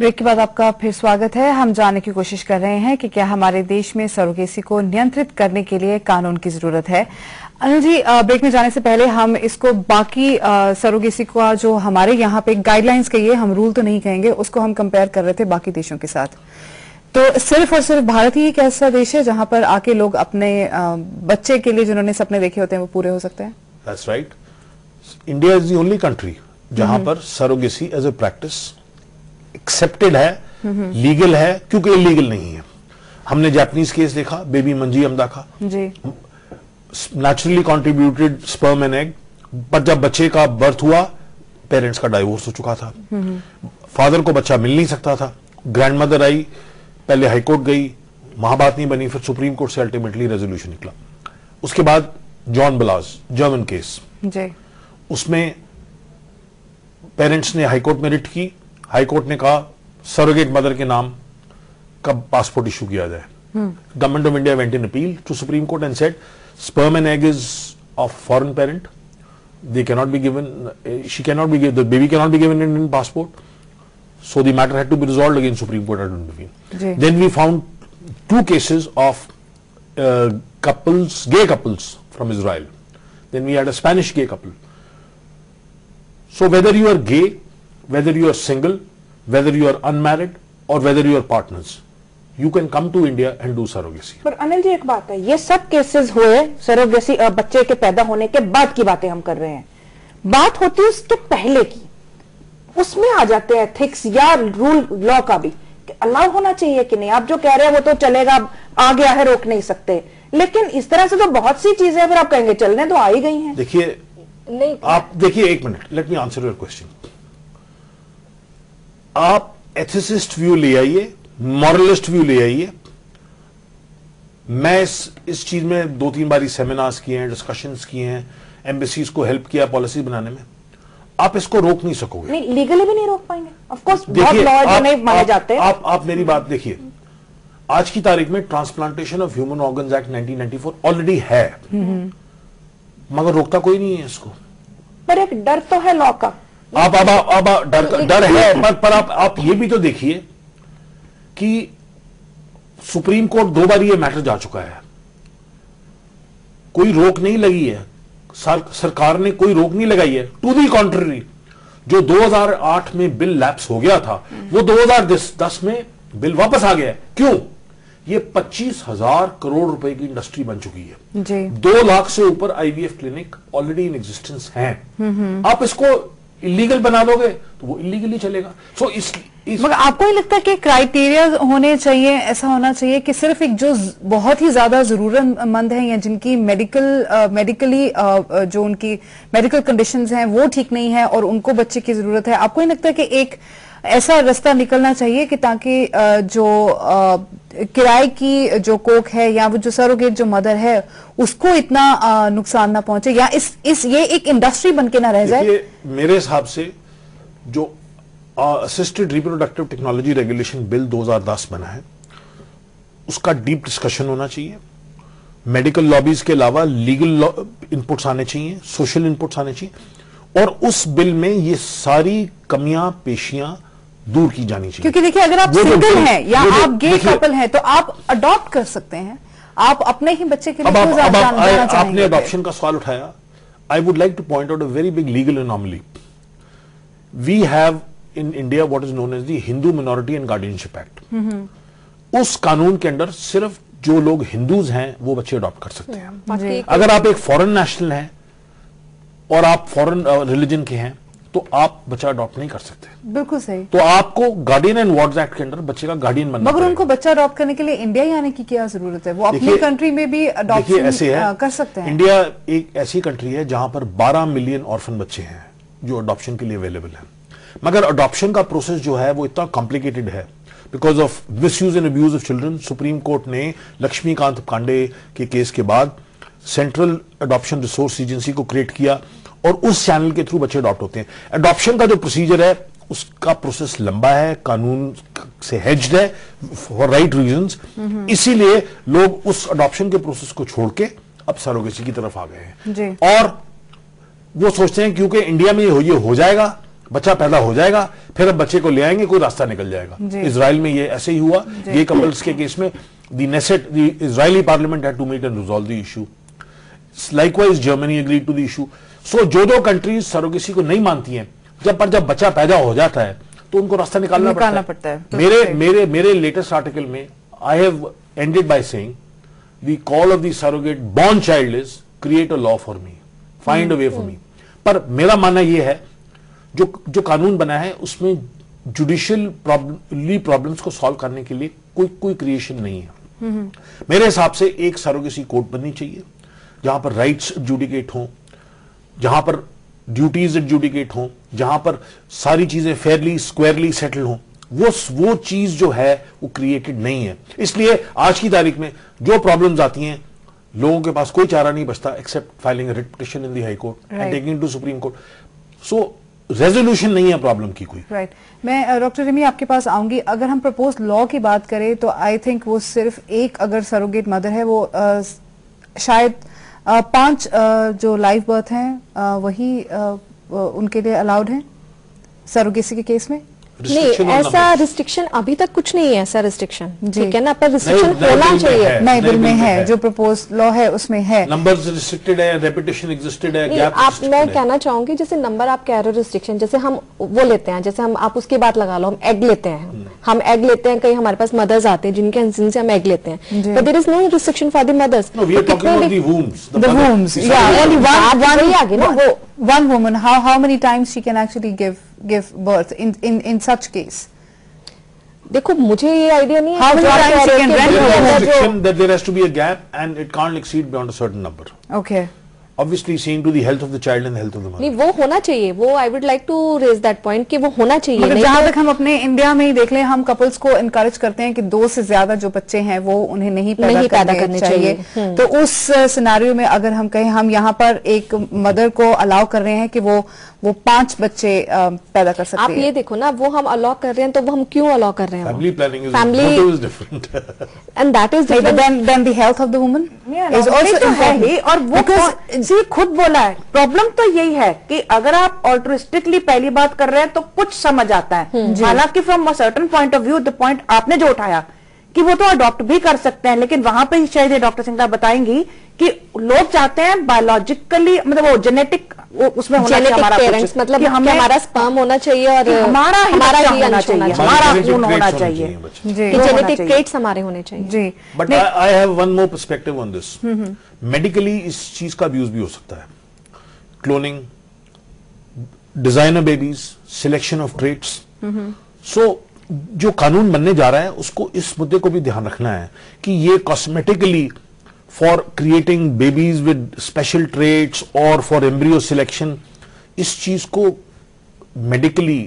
Break के बाद आपका फिर स्वागत है। हम जानने की कोशिश कर रहे हैं कि क्या हमारे देश में सरोगेसी को नियंत्रित करने के लिए कानून की जरूरत है। अनिल जी, ब्रेक में जाने से पहले हम इसको बाकी सरोगेसी का जो हमारे यहाँ पे गाइडलाइंस कहिए, हम रूल तो नहीं कहेंगे, उसको हम कंपेयर कर रहे थे बाकी देशों के साथ। तो सिर्फ और सिर्फ भारत ही एक ऐसा देश है जहां पर आके लोग अपने बच्चे के लिए जिन्होंने सपने देखे होते हैं वो पूरे हो सकते हैं। That's right. India is the only country जहां पर surrogacy as a practice accepted है, लीगल है, क्योंकि इलीगल नहीं है। हमने जापानीज केस देखा, बेबी मंजी अमदा का, जी, naturally contributed sperm and egg, पर जब बच्चे का बर्थ हुआ पेरेंट्स का डाइवोर्स हो चुका था, फादर को बच्चा मिल नहीं सकता था, ग्रैंडमदर आई, पहले हाईकोर्ट गई, महाबात नहीं बनी, फिर सुप्रीम कोर्ट से अल्टीमेटली रेजोल्यूशन निकला। उसके बाद जॉन बलाज जर्मन केस, जी, उसमें पेरेंट्स ने हाईकोर्ट में रिट की, हाईकोर्ट ने कहा सरोगेट मदर के नाम का पासपोर्ट इशू किया जाए। Government of India went in appeal to supreme court and said sperm and egg is of foreign parent, they cannot be given, she cannot be given, the baby cannot be given Indian passport, so the matter had to be resolved against Supreme Court had to intervene. Then we found two cases of couples, gay couples from Israel. Then we had a Spanish gay couple. So whether you are gay, whether you are single, whether you are unmarried or whether you are partners, you can come to India and do surrogacy. पर अनिल जी एक बात है, ये सब cases हुए surrogacy बच्चे के पैदा होने के बाद की बातें हम कर रहे हैं, बात होती है उसके पहले की, उसमें आ जाते हैं एथिक्स या रूल लॉ का भी अलाउ होना चाहिए कि नहीं। आप जो कह रहे हैं वो तो चलेगा, आ गया है, रोक नहीं सकते, लेकिन इस तरह से तो बहुत सी चीजें फिर आप कहेंगे चलने तो आ ही गई हैं। देखिए नहीं, आप देखिए, एक minute, let me answer your question. आप एथिसिस्ट व्यू ले आइए, मॉरलिस्ट व्यू ले आइए। मैं इस चीज में 2-3 बारी सेमिनार्स किए हैं, डिस्कशंस किए हैं, एम्बेसीज को हेल्प किया पॉलिसी बनाने में। आप इसको रोक नहीं सकोगे, नहीं, लीगली भी नहीं रोक पाएंगे। ऑफ कोर्स बहुत लॉ जो नहीं माने जाते। आप मेरी बात देखिए, आज की तारीख में transplantation of human organs act 1994 already है, मगर रोकता कोई नहीं है इसको। पर एक डर तो है लॉ का। अब डर है, पर आप ये भी तो देखिए कि सुप्रीम कोर्ट 2 बार ये मैटर जा चुका है, कोई रोक नहीं लगी है, सरकार ने कोई रोक नहीं लगाई है। टू दी कॉन्ट्ररी, जो 2008 में बिल लैप्स हो गया था वो 2010 में बिल वापस आ गया है। क्यों? ये 25,000 करोड़ रुपए की इंडस्ट्री बन चुकी है जी। 2 लाख से ऊपर IVF clinic already in existence हैं। आप इसको इलीगल बना दोगे तो वो इलीगली चलेगा। सो मगर आपको नहीं लगता कि क्राइटेरिया होने चाहिए, ऐसा होना चाहिए कि सिर्फ एक जो बहुत ही ज्यादा जरूरतमंद है या जिनकी मेडिकली जो उनकी मेडिकल कंडीशंस हैं वो ठीक नहीं है और उनको बच्चे की जरूरत है, आपको नहीं लगता कि एक ऐसा रास्ता निकलना चाहिए कि ताकि जो किराए की जो कोख है या वो जो सरोगेट जो मदर है उसको इतना नुकसान ना पहुंचे या ये एक इंडस्ट्री बन के ना रह जाए? मेरे हिसाब से जो assisted reproductive technology regulation bill 2010 बना है उसका डीप डिस्कशन होना चाहिए। मेडिकल लॉबीज के अलावा लीगल इनपुट्स आने चाहिए, सोशल इनपुट्स आने चाहिए, और उस बिल में ये सारी कमियां पेशियां दूर की जानी चाहिए। क्योंकि देखिए, अगर आप सिंगल हैं या आप गे कपल हैं तो आप अडॉप्ट कर सकते हैं, आप अपने ही बच्चे के लिए आपने अडॉप्शन का सवाल उठाया। I would like to point out a very big legal anomaly. We have in India what is known as the Hindu minority and guardianship act. उस कानून के अंदर सिर्फ जो लोग हिंदूज हैं वो बच्चे अडॉप्ट कर सकते हैं। अगर आप एक फॉरेन नेशनल हैं और आप फॉरेन रिलीजन के हैं तो आप बच्चा अडॉप्ट नहीं कर सकते। बिल्कुल सही। तो आपको गार्डियन एंड वार्ड्स एक्ट के अंदर बच्चे का गार्डियन बनना मगर उनको बच्चा अडॉप्ट करने के लिए इंडिया ही आने की क्या जरूरत है? वो अपनी कंट्री में भी अडॉप्शन कर सकते हैं। इंडिया एक ऐसी कंट्री है जहां पर 12 मिलियन ऑर्फन बच्चे हैं जो अडॉप्शन के लिए अवेलेबल है, मगर अडॉप्शन का प्रोसेस जो है वो इतना कॉम्प्लिकेटेड है because of misuse and abuse of children. Supreme court ने लक्ष्मीकांत पांडे के केस के बाद सेंट्रल अडॉप्शन रिसोर्स एजेंसी को क्रिएट किया और उस चैनल के थ्रू बच्चे अडॉप्ट होते हैं। अडॉप्शन का जो प्रोसीजर है उसका प्रोसेस लंबा है, कानून से हेज्ड है फॉर राइट रीजंस, इसीलिए लोग उस अडॉप्शन के प्रोसेस को छोड़ के अब सरोगेसी की तरफ आ गए हैं। और वो सोचते हैं क्योंकि इंडिया में ये हो जाएगा बच्चा पैदा हो जाएगा, फिर अब बच्चे को ले आएंगे, कोई रास्ता निकल जाएगा। इजराइल में ये ऐसे ही हुआ, गे कपल्स के केस में the Israeli parliament had to meet and resolve the issue. Likewise, Germany agreed to the issue. So जो दो कंट्रीज सरोगेसी को नहीं मानती हैं, जब बच्चा पैदा हो जाता है तो उनको रास्ता निकालना पड़ता है। मेरे लेटेस्ट आर्टिकल में I have ended by saying the call of the surrogate born child is create a law for me, find a way for me. पर मेरा मानना यह है जो कानून बना है उसमें जुडिशियल प्रॉब्लम्स को सॉल्व करने के लिए कोई क्रिएशन नहीं है। मेरे हिसाब से एक सरोगेसी कोर्ट बननी चाहिए जहां पर राइट्स एडजुडिकेट हों, जहां पर ड्यूटीज एडजुडिकेट हों, जहां पर सारी चीजें फेयरली स्क्वायरली सेटल हों। वो चीज जो है वो क्रिएटेड नहीं है। इसलिए आज की तारीख में जो प्रॉब्लम्स आती हैं, लोगों के पास कोई चारा नहीं बचता except filing writ petition in the high court and taking to supreme court. So resolution नहीं है प्रॉब्लम की कोई। राइट मैं डॉक्टर रिमी आपके पास आऊंगी। अगर हम प्रपोज लॉ की बात करें तो आई थिंक वो सिर्फ एक अगर सरोगेट मदर है वो शायद 5 जो लाइव बर्थ हैं वही उनके लिए अलाउड है सरोगेसी के केस में। नहीं, ऐसा रिस्ट्रिक्शन अभी तक कुछ नहीं है, ऐसा रिस्ट्रिक्शन, ठीक है ना, पर रिस्ट्रिक्शन होना चाहिए। नए बिल में है, जो प्रपोज लॉ है उसमें है। नंबर्स रिस्ट्रिक्टेड है, रेपिटेशन एग्जिस्टेड है, गैप आप मैं कहना चाहूंगी जैसे नंबर आप कह रहे हो रिस्ट्रिक्शन, जैसे हम वो लेते हैं, जैसे हम आप उसकी बात लगा लो, हम एग लेते हैं, कहीं हमारे पास मदर्स आते हैं जिनसे हम एग लेते हैं, but there is no restriction for the mothers. One woman, how many times she can actually give birth in such case? देखो मुझे ये आइडिया नहीं है। How many times she can rent? There is a restriction that there has to be a gap and it can't exceed beyond a certain number. Okay. Obviously seeing to the health of the child and the health of the mother. नहीं, वो होना चाहिए, वो I would like to raise that point कि वो होना चाहिए। मगर जहां तक हम अपने इंडिया में ही देख लें, हम कपल्स को इनकरेज करते हैं कि 2 से ज्यादा जो बच्चे हैं वो उन्हें नहीं पैदा करने चाहिए। तो उस सिनेरियो में अगर हम कहें हम यहाँ पर एक मदर को अलाउ कर रहे हैं कि वो 5 बच्चे पैदा कर सकते हैं। आप ये देखो ना, वो हम अलाउ कर रहे हैं तो वो हम क्यों अलाउ कर रहे हैं? Family planning is different. And that is different. Then the health of the woman is also important. और वो जी खुद बोला है, प्रॉब्लम तो यही है कि अगर आप ऑल्ट्रिस्टिकली पहली बात कर रहे हैं तो कुछ समझ आता है, हालांकि from a certain point of view the point आपने जो उठाया कि वो तो अडॉप्ट भी कर सकते हैं, लेकिन वहां पे शायद डॉक्टर सिंगला बताएंगी कि लोग चाहते हैं बायोलॉजिकली, मतलब वो जेनेटिक उसमें होना चाहिए हमारा पेरेंट्स, मतलब कि हमारा स्पर्म होना चाहिए और हमारा ही होना चाहिए, हमारा खून होना चाहिए, जेनेटिक ट्रेट्स हमारे होने चाहिए। जी, but I have one more perspective on this. Medically इस चीज का अब्यूज भी हो सकता है, cloning, designer babies, selection of traits. So जो कानून बनने जा रहा है उसको इस मुद्दे को भी ध्यान रखना है कि ये cosmetically for creating babies with special traits और फॉर एम्ब्रियो सिलेक्शन, इस चीज को मेडिकली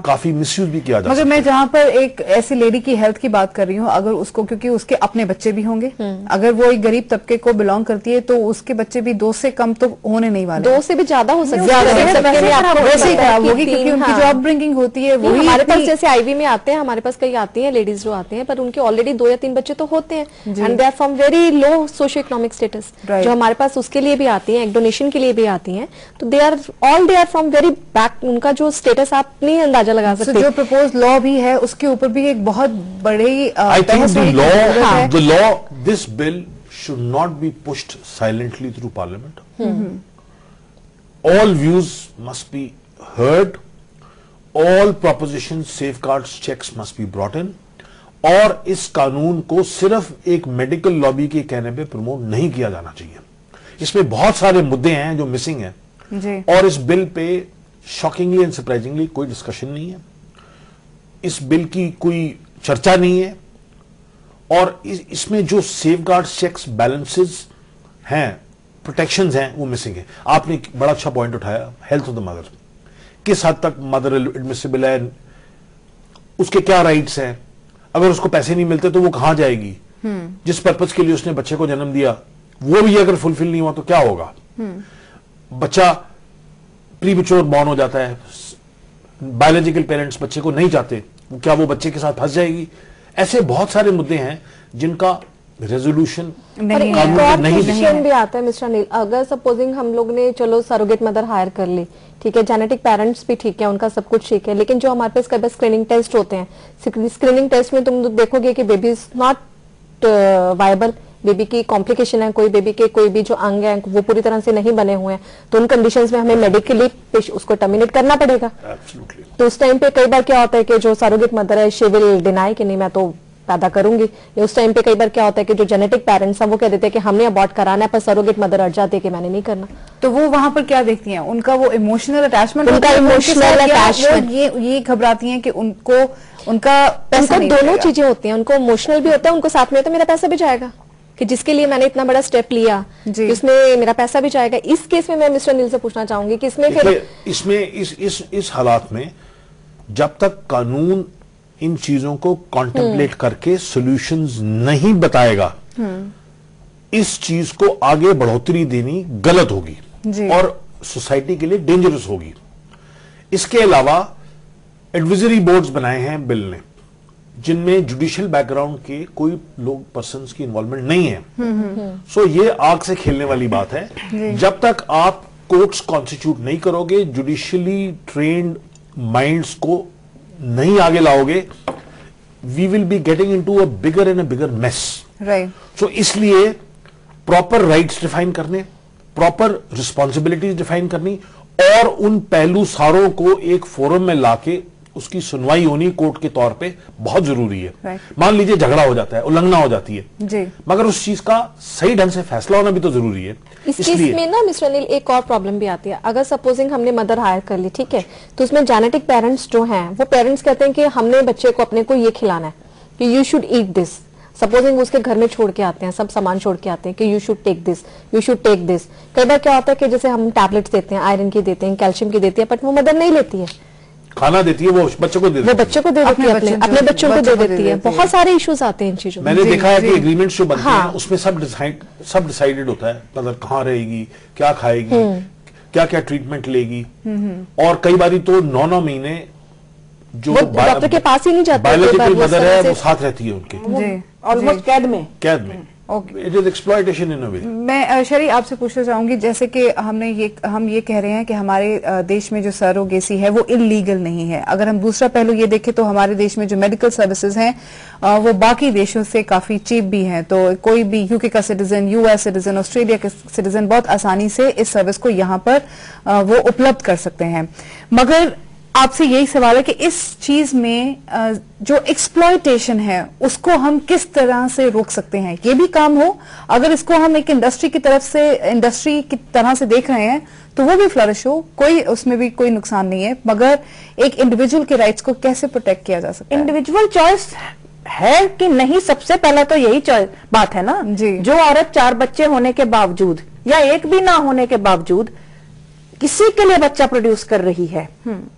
काफी मिसयूज भी किया जाता है। मगर मैं जहां पर एक ऐसी लेडी की हेल्थ की बात कर रही हूँ, अगर उसको, क्योंकि उसके अपने बच्चे भी होंगे, अगर वो एक गरीब तबके को बिलोंग करती है तो उसके बच्चे भी 2 से कम तो होने नहीं वाले, 2 से भी ज्यादा हो सकते हैं, वैसे ही खराब होगी क्योंकि उनकी जो अपब्रिंगिंग होती है वो हमारे पास जैसे आईवी में आते हैं, हमारे पास कई आती हैं लेडीज जो आते हैं पर उनके ऑलरेडी 2 या 3 बच्चे तो होते हैं and they are from very low socio economic status, जो हमारे पास उसके लिए भी आती है, एक डोनेशन के लिए भी आती है, तो they are from very back, उनका जो स्टेटस आप नहीं अंदाजा लगा सकते। जो प्रपोज लॉ भी है उसके ऊपर भी एक बहुत बड़ी I think the law this bill should not be pushed silently through parliament. All views must be heard, all propositions, safeguards, checks must be brought in, और इस कानून को सिर्फ एक मेडिकल लॉबी के कहने पे प्रमोट नहीं किया जाना चाहिए। इसमें बहुत सारे मुद्दे हैं जो मिसिंग हैं जी। और इस bill pay shockingly and surprisingly कोई डिस्कशन नहीं है, इस बिल की कोई चर्चा नहीं है, और इसमें जो सेफगार्ड्स, चेक्स, बैलेंसेस हैं, प्रोटेक्शंस हैं, वो मिसिंग है। आपने एक बड़ा अच्छा पॉइंट उठाया, हेल्थ ऑफ द मदर, किस हद तक मदर एडमिसिबल है, उसके क्या राइट्स हैं, अगर उसको पैसे नहीं मिलते तो वो कहां जाएगी, जिस पर्पज के लिए उसने बच्चे को जन्म दिया वो भी अगर फुलफिल नहीं हुआ तो क्या होगा, बच्चा प्रीमेच्योर बॉर्न हो जाता है, बायोलॉजिकल पेरेंट्स बच्चे को नहीं चाहते, क्या वो बच्चे के साथ फंस जाएगी। ऐसे बहुत सारे मुद्दे हैं जिनका रेजोल्यूशन और एक और क्वेश्चन भी आता है मिस्टर अनिल, अगर सपोजिंग हम लोग ने चलो सरोगेट मदर हायर कर ली, ठीक है, जेनेटिक पेरेंट्स भी ठीक है, उनका सब कुछ ठीक है, लेकिन जो हमारे पास कई बार स्क्रीनिंग टेस्ट होते हैं, स्क्रीनिंग टेस्ट में तुम देखोगे कि baby is not viable, baby की कॉम्प्लिकेशन है, कोई बेबी के कोई भी जो अंग है वो पूरी तरह से नहीं बने हुए हैं, तो उन कंडीशंस में हमें मेडिकली उसको टर्मिनेट करना पड़ेगा। तो उस टाइम पे कई बार क्या होता है कि जो सरोगेट मदर है शी विल डिनाई कि नहीं मैं तो पैदा करूंगी, या उस टाइम पे कई बार क्या होता है कि जो जेनेटिक पेरेंट्स हैं वो कह देते हैं कि हमने अबॉर्ट कराना है, पर सरोगेट मदर अड़ जाती है कि मैंने नहीं करना। तो वो वहां पर क्या देखती हैं, उनका वो इमोशनल अटैचमेंट, उनका इमोशनल अटैचमेंट, ये घबराती हैं कि उनका पैसा नहीं दोनों चीजें होती हैं, उनको इमोशनल भी होता है, उनको साथ में होता है मेरा पैसा भी जाएगा, कि जिसके लिए मैंने इतना बड़ा स्टेप लिया इसमें मेरा पैसा भी जाएगा। इस केस में मैं मिस्टर अनिल से पूछना चाहूंगी कि इसमें फिर इस हालात में जब तक कानून इन चीजों को कॉन्टेम्पलेट करके सॉल्यूशंस नहीं बताएगा, इस चीज को आगे बढ़ोतरी देनी गलत होगी और सोसाइटी के लिए डेंजरस होगी। इसके अलावा एडवाइजरी बोर्ड्स बनाए हैं बिल ने, जिनमें जुडिशियल बैकग्राउंड के कोई लोग पर्सन्स की इन्वॉल्वमेंट नहीं है। सो ये आग से खेलने वाली बात है। जब तक आप कोर्ट्स कॉन्स्टिट्यूट नहीं करोगे, जुडिशियली ट्रेन्ड माइंड्स को नहीं आगे लाओगे, we will be getting into a bigger and a bigger mess. Right. So इसलिए प्रॉपर राइट्स डिफाइन करने, प्रॉपर रिस्पॉन्सिबिलिटीज डिफाइन करनी और उन पहलू सारों को एक फोरम में लाके उसकी सुनवाई होनी कोर्ट के तौर पे बहुत जरूरी है। मान लीजिए झगड़ा हो जाता है, उल्लंघना हो जाती है जी, मगर उस चीज का सही ढंग से फैसला होना भी तो जरूरी है। इस केस में ना मिस्टर अनिल एक और प्रॉब्लम भी आती है। अगर सपोजिंग हमने मदर हायर कर ली, ठीक है, तो उसमें जेनेटिक पेरेंट्स जो हैं वो पेरेंट्स कहते हैं कि हमने बच्चे को अपने को ये खिलाना है कि you should eat this. Supposing उसके घर में छोड़ के आते हैं, सब सामान छोड़ के आते हैं कि you should take this, you should take this. कई बार क्या होता है कि जैसे हम टैबलेट्स देते हैं, आयरन की देते हैं, कैल्शियम की देते हैं, बट वो मदर नहीं लेती है, खाना देती है वो बच्चों को दे देती है, वो बच्चों को दे देती है, अपने बच्चों को दे देती है। बहुत सारे इश्यूज आते हैं इन चीजों में। मैंने देखा है कि एग्रीमेंट्स जो बनते हैं उसमें सब डिसाइडेड होता है, मतलब कहाँ रहेगी, क्या खाएगी, क्या क्या ट्रीटमेंट लेगी, और कई बारी तो 9 महीने जो डॉक्टर के पास ही नहीं जाती, बायोलॉजिकल मदर है वो साथ रहती है उनके, ऑलमोस्ट कैद में। इट इज एक्सप्लॉयटेशन इन अ वे। मैं शरी आपसे पूछना चाहूंगी, जैसे कि हम ये कह रहे हैं कि हमारे देश में जो सरोगेसी है वो इलीगल नहीं है। अगर हम दूसरा पहलू ये देखें तो हमारे देश में जो मेडिकल सर्विसेज हैं वो बाकी देशों से काफी चीप भी हैं। तो कोई भी यूके का सिटीजन, यूएस सिटीजन, ऑस्ट्रेलिया का सिटीजन बहुत आसानी से इस सर्विस को यहाँ पर वो उपलब्ध कर सकते हैं। मगर आपसे यही सवाल है कि इस चीज में जो एक्सप्लॉयटेशन है उसको हम किस तरह से रोक सकते हैं। ये भी काम हो, अगर इसको हम एक इंडस्ट्री की तरह से देख रहे हैं तो वो भी फ्लरिश हो, कोई उसमें भी कोई नुकसान नहीं है, मगर एक इंडिविजुअल के राइट्स को कैसे प्रोटेक्ट किया जा सकता है? इंडिविजुअल चॉइस है कि नहीं, सबसे पहला तो यही बात है ना जी। जो औरत 4 बच्चे होने के बावजूद या एक भी ना होने के बावजूद किसी के लिए बच्चा प्रोड्यूस कर रही है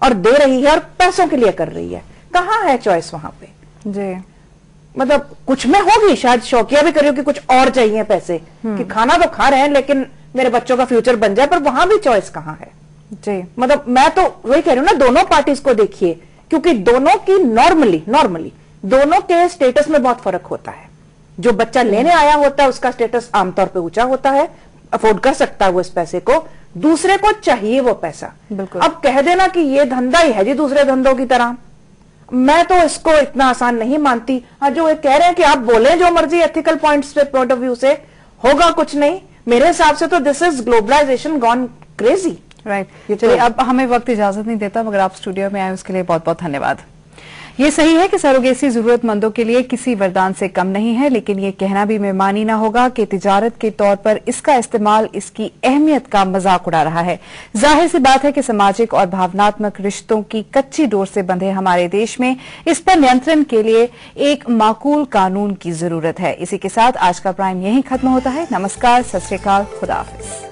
और दे रही है और पैसों के लिए कर रही है, कहाँ है चॉइस वहां पे जी? मतलब कुछ में होगी, शायद शौकिया भी करियो कि कुछ और चाहिए पैसे, कि खाना तो खा रहे हैं लेकिन मेरे बच्चों का फ्यूचर बन जाए, पर वहां भी चॉइस कहाँ है जी? मतलब मैं तो वही कह रही हूँ ना, दोनों पार्टीज को देखिए, क्योंकि दोनों की नॉर्मली दोनों के स्टेटस में बहुत फर्क होता है। जो बच्चा लेने आया होता है उसका स्टेटस आमतौर पर ऊंचा होता है, अफोर्ड कर सकता है वो इस पैसे को, दूसरे को चाहिए वो पैसा। अब कह देना कि ये धंधा ही है जी दूसरे धंधों की तरह, मैं तो इसको इतना आसान नहीं मानती। हाँ, जो कह रहे हैं कि आप बोले जो मर्जी एथिकल पॉइंट्स पे, पॉइंट ऑफ व्यू से, होगा कुछ नहीं। मेरे हिसाब से तो this is globalisation gone crazy. Right. चलिए, अब हमें वक्त इजाजत नहीं देता, मगर आप स्टूडियो में आए उसके लिए बहुत बहुत धन्यवाद। ये सही है कि सरोगेसी जरूरतमंदों के लिए किसी वरदान से कम नहीं है, लेकिन ये कहना भी बेईमानी ना होगा कि तिजारत के तौर पर इसका इस्तेमाल इसकी अहमियत का मजाक उड़ा रहा है। जाहिर सी बात है कि सामाजिक और भावनात्मक रिश्तों की कच्ची डोर से बंधे हमारे देश में इस पर नियंत्रण के लिए एक माकूल कानून की जरूरत है। इसी के साथ आज का प्राइम यहीं खत्म होता है। नमस्कार, सत श्री अकाल, खुदा हाफिज।